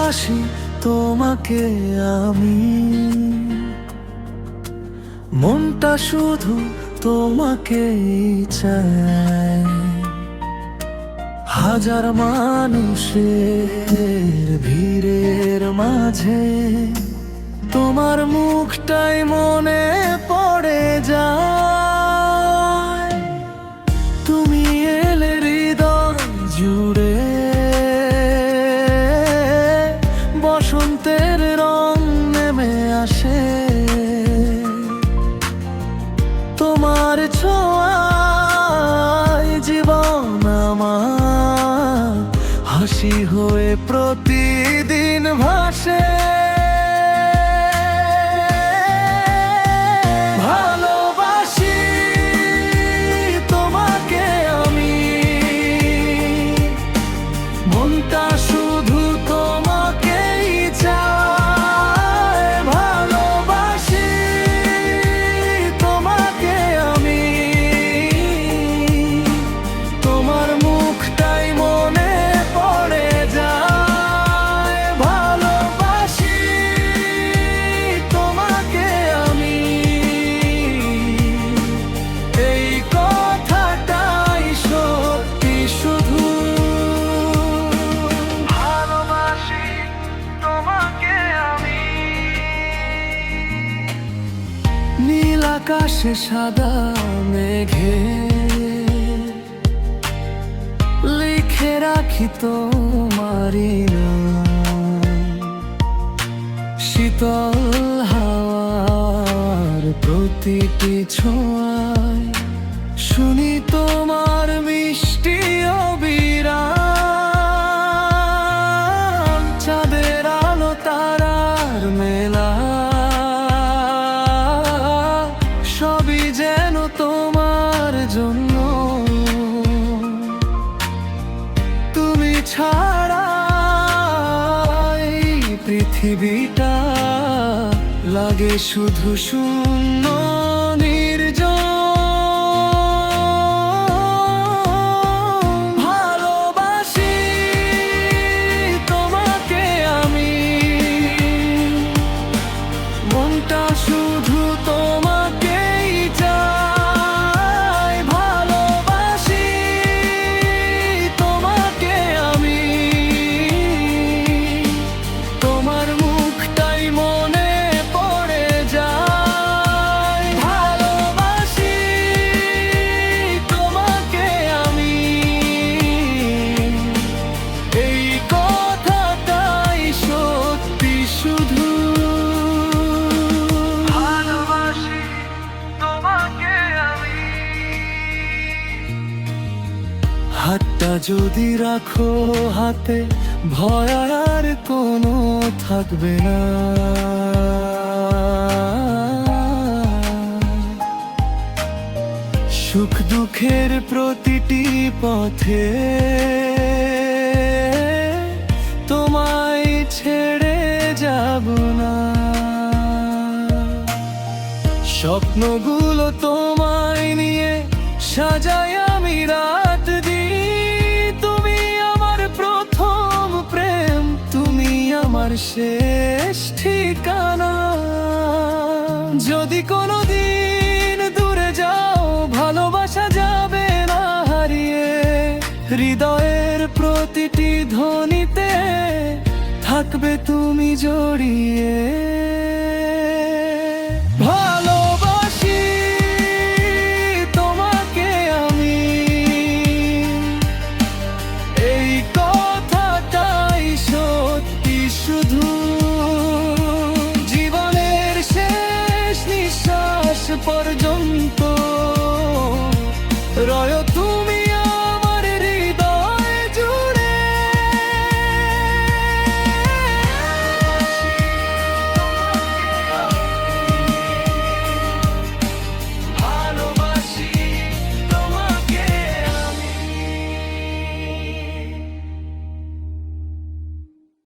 ভালোবাসি তোমাকে আমি, মনটা শুধু তোমাকেই চায়। হাজার মানুষের ভিড়ের মাঝে তোমার মুখটাই মনে পড়ে যায়। তুমি এলে হৃদয় জুড়ে বসন্তের রং নেমে আসে। তোমার ছোঁয়ায় জীবন আমার হাসি হয়ে প্রতিদিন ভাসে। ভালোবাসি তোমাকে আমি, মনটা শুধু তোমাকেই চায়। ভালোবাসি তোমাকে আমি, তোমার মুখটাই মনে পড়ে যায়। ভালোবাসি তোমাকে আমি, এই কথাটাই সত্যি শুধু। ভালোবাসি তোমাকে আমি। নীল আকাশে সাদা মেঘে লিখে রাখি তোমারি নাম। শীতল হাওয়ার প্রতিটি ছোঁয়ায় শুনি তোমার মিষ্টি অবিরাম। চাঁদের আলো তারার মেলা সবই যেন তোমার জন্য। তুমি ছাড়া এই পৃথিবীটা লাগে শুধু শূন্য নির্জন। ভালোবাসি তোমাকে আমি, মনটা শুধু তোমাকেই চায়। ভালোবাসি তোমাকে আমি, তোমার মুখটাই মনে পড়ে যায়। ভালোবাসি তোমাকে আমি, এই কথাটাই সত্যি শুধু। ভালোবাসি তোমাকে আমি। হাতটা যদি রাখো হাতে, ভয় আর কোনো থাকবে না। সুখ দুঃখের প্রতিটি পথে তোমায় ছেড়ে যাব না। স্বপ্নগুলো তোমায় নিয়ে সাজাই আমি রাত দিন। তুমি আমার প্রথম প্রেম, তুমি আমার শেষ ঠিকানা। যদি কোনোদিন দূরে যাও, ভালোবাসা যাবে না হারিয়ে। হৃদয়ের প্রতিটি ধ্বনিতে থাকবে তুমি জড়িয়ে। ভালোবাসি তোমাকে আমি, এই কথাটাই সত্যি শুধু। জীবনের শেষ নিঃশ্বাস পর্যন্ত